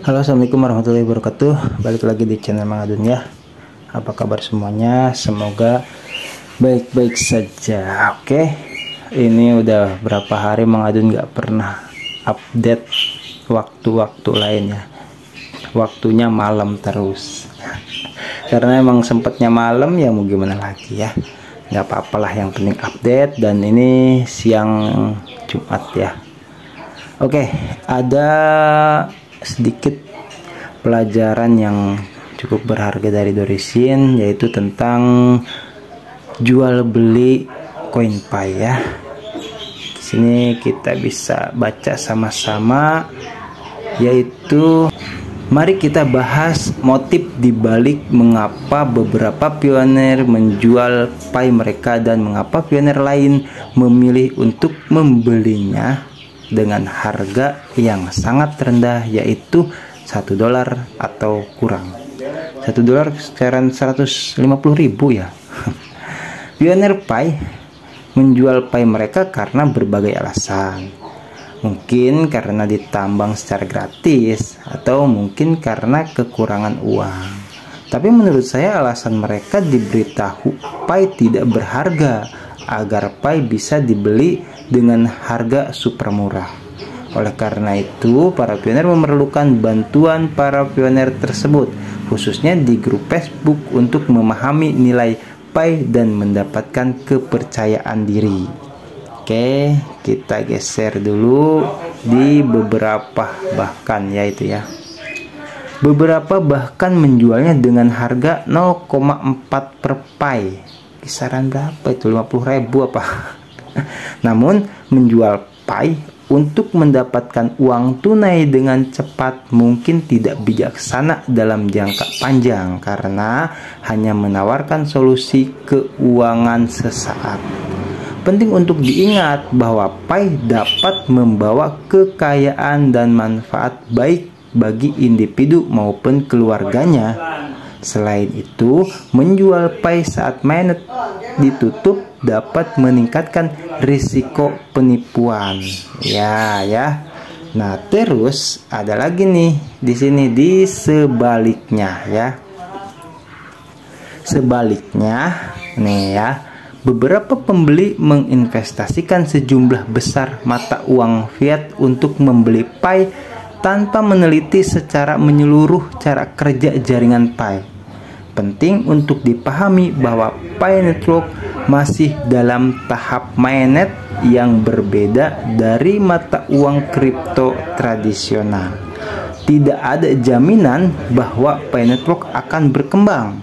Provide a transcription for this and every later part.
Halo, assalamualaikum warahmatullahi wabarakatuh. Balik lagi di channel Mang Adun ya. Apa kabar semuanya? Semoga baik-baik saja. Oke, ini udah berapa hari Mang Adun nggak pernah update waktu-waktu lainnya. Waktunya malam terus. Karena emang sempatnya malam ya, mau gimana lagi ya. Nggak apa-apalah, yang penting update. Dan ini siang Jumat ya. Oke, ada sedikit pelajaran yang cukup berharga dari Dorisin, yaitu tentang jual beli CoinPay ya. Di sini kita bisa baca sama-sama, yaitu mari kita bahas motif dibalik mengapa beberapa pioner menjual Pay mereka dan mengapa pioner lain memilih untuk membelinya dengan harga yang sangat rendah, yaitu $1 atau kurang. $1 sekarang 150.000 ya. Pioner Pay menjual Pay mereka karena berbagai alasan. Mungkin karena ditambang secara gratis, atau mungkin karena kekurangan uang. Tapi menurut saya alasan mereka diberitahu Pay tidak berharga agar Pay bisa dibeli dengan harga super murah. Oleh karena itu, para pioner memerlukan bantuan para pioner tersebut, khususnya di grup Facebook, untuk memahami nilai Pay dan mendapatkan kepercayaan diri. Oke, kita geser dulu di beberapa bahkan, yaitu ya. Beberapa bahkan menjualnya dengan harga 0,4 per Pay. Kisaran berapa itu? 50.000 apa? Namun menjual Pay untuk mendapatkan uang tunai dengan cepat mungkin tidak bijaksana dalam jangka panjang, karena hanya menawarkan solusi keuangan sesaat. Penting untuk diingat bahwa Pay dapat membawa kekayaan dan manfaat baik bagi individu maupun keluarganya. Selain itu, menjual Pay saat mainnet ditutup dapat meningkatkan risiko penipuan. Ya. Nah, terus ada lagi nih di sini di sebaliknya ya. Sebaliknya nih ya. Beberapa pembeli menginvestasikan sejumlah besar mata uang fiat untuk membeli Pay tanpa meneliti secara menyeluruh cara kerja jaringan Pay. Penting untuk dipahami bahwa Pay Network masih dalam tahap mainnet yang berbeda dari mata uang kripto tradisional. Tidak ada jaminan bahwa Pay Network akan berkembang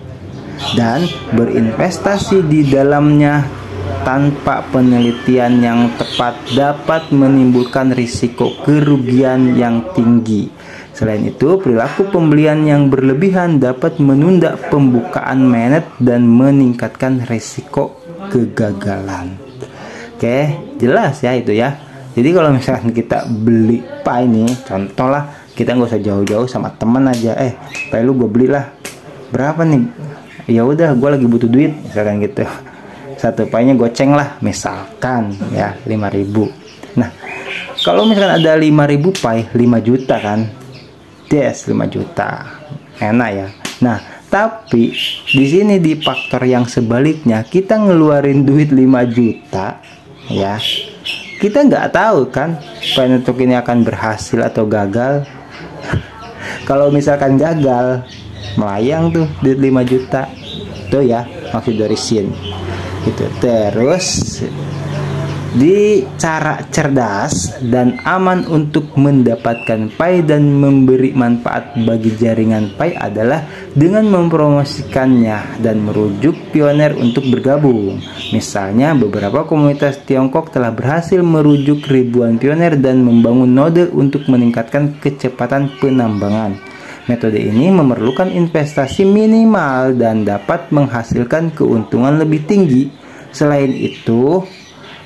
dan berinvestasi di dalamnya tanpa penelitian yang tepat dapat menimbulkan risiko kerugian yang tinggi. Selain itu, perilaku pembelian yang berlebihan dapat menunda pembukaan mainnet dan meningkatkan risiko kegagalan. Oke, jelas ya itu ya. Jadi kalau misalkan kita beli Pay nih, contoh lah, kita nggak usah jauh-jauh, sama temen aja. Pay lu gue belilah. Berapa nih? Ya udah, gue lagi butuh duit, misalkan gitu. Satu Paynya goceng lah, misalkan ya 5.000. Nah, kalau misalkan ada 5.000 Pay, 5 juta kan? Yes, 5 juta. Enak ya. Nah, tapi di sini di faktor yang sebaliknya, kita ngeluarin duit 5 juta ya. Kita nggak tahu kan Pay Network ini akan berhasil atau gagal. Kalau misalkan gagal, melayang tuh duit 5 juta. Tuh ya, maksud Dorisin. Gitu. Terus di cara cerdas dan aman untuk mendapatkan Pay dan memberi manfaat bagi jaringan Pay adalah dengan mempromosikannya dan merujuk pioner untuk bergabung. Misalnya, beberapa komunitas Tiongkok telah berhasil merujuk ribuan pioner dan membangun node untuk meningkatkan kecepatan penambangan. Metode ini memerlukan investasi minimal dan dapat menghasilkan keuntungan lebih tinggi. Selain itu,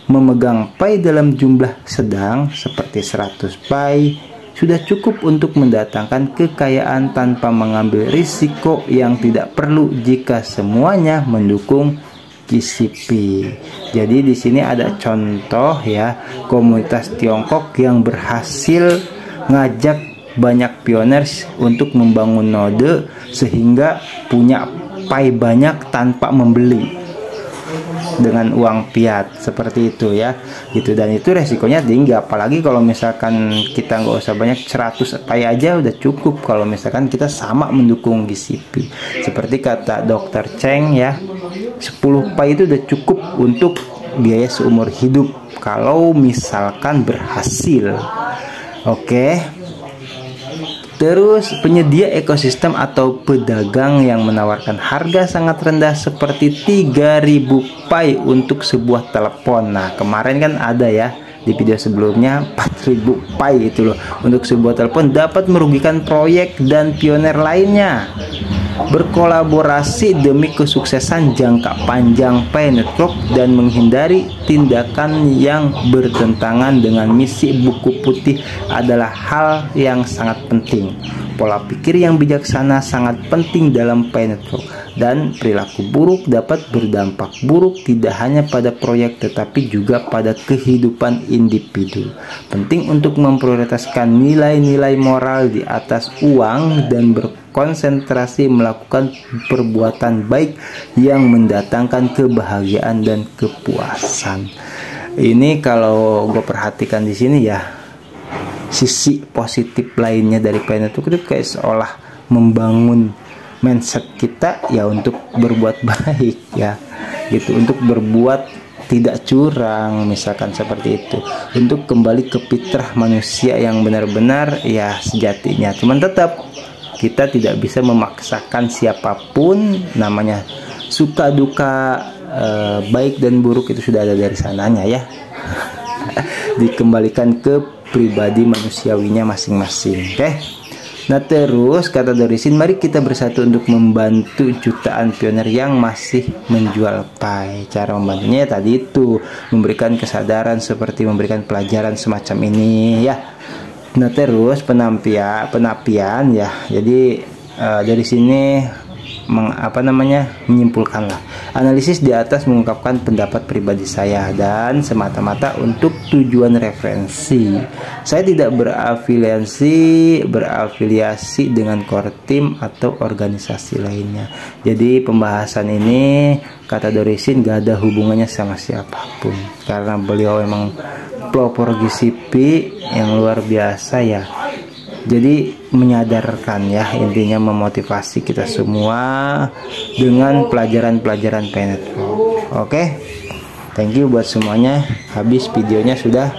memegang Pay dalam jumlah sedang seperti 100 Pay sudah cukup untuk mendatangkan kekayaan tanpa mengambil risiko yang tidak perlu jika semuanya mendukung KCP. Jadi di sini ada contoh ya, komunitas Tiongkok yang berhasil ngajak banyak pioners untuk membangun node sehingga punya pie banyak tanpa membeli dengan uang fiat seperti itu ya gitu. Dan itu resikonya tinggi, apalagi kalau misalkan kita nggak usah banyak, 100 pie aja udah cukup kalau misalkan kita sama mendukung GCP. Seperti kata Dr. Cheng ya, 10 pie itu udah cukup untuk biaya seumur hidup kalau misalkan berhasil. Oke. Terus penyedia ekosistem atau pedagang yang menawarkan harga sangat rendah seperti 3.000 pie untuk sebuah telepon. Nah, kemarin kan ada ya di video sebelumnya 4.000 pie itu loh untuk sebuah telepon, dapat merugikan proyek dan pioner lainnya. Berkolaborasi demi kesuksesan jangka panjang Pi Network dan menghindari tindakan yang bertentangan dengan misi buku putih adalah hal yang sangat penting. Pola pikir yang bijaksana sangat penting dalam Pi Network, dan perilaku buruk dapat berdampak buruk tidak hanya pada proyek tetapi juga pada kehidupan individu. Penting untuk memprioritaskan nilai-nilai moral di atas uang dan konsentrasi melakukan perbuatan baik yang mendatangkan kebahagiaan dan kepuasan. Ini kalau gue perhatikan di sini ya, sisi positif lainnya dari Pi Network itu kayak seolah membangun mindset kita ya untuk berbuat baik ya gitu, untuk berbuat tidak curang misalkan seperti itu, untuk kembali ke fitrah manusia yang benar-benar ya sejatinya. Cuman tetap kita tidak bisa memaksakan siapapun, namanya suka duka baik dan buruk itu sudah ada dari sananya ya. Dikembalikan ke pribadi manusiawinya masing-masing. Oke. Nah, terus kata Dorisin, mari kita bersatu untuk membantu jutaan pioner yang masih menjual Pi. Cara membantunya ya tadi itu, memberikan kesadaran seperti memberikan pelajaran semacam ini ya. Nah, terus penapian ya. Jadi dari sini menyimpulkan lah. Analisis di atas mengungkapkan pendapat pribadi saya dan semata-mata untuk tujuan referensi. Saya tidak berafiliasi dengan core team atau organisasi lainnya. Jadi pembahasan ini kata Dorisin gak ada hubungannya sama siapapun, karena beliau memang pelopor GCP yang luar biasa ya. Jadi menyadarkan ya, intinya memotivasi kita semua dengan pelajaran-pelajaran Pi Network. Oke, thank you buat semuanya. Habis videonya sudah.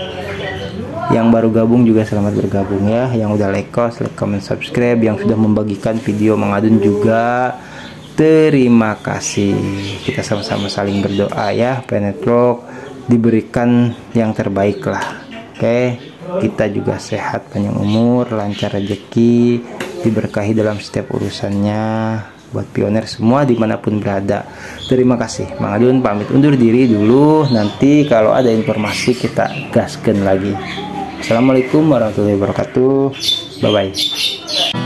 Yang baru gabung juga selamat bergabung ya. Yang udah like, comment, subscribe, yang sudah membagikan video Mengadun juga terima kasih. Kita sama-sama saling berdoa ya, Pi Network diberikan yang terbaik lah. Oke, kita juga sehat, panjang umur, lancar rezeki, diberkahi dalam setiap urusannya buat pioner semua dimanapun berada. Terima kasih. Mang Adun pamit undur diri dulu, nanti kalau ada informasi kita gaskan lagi. Assalamualaikum warahmatullahi wabarakatuh. Bye bye.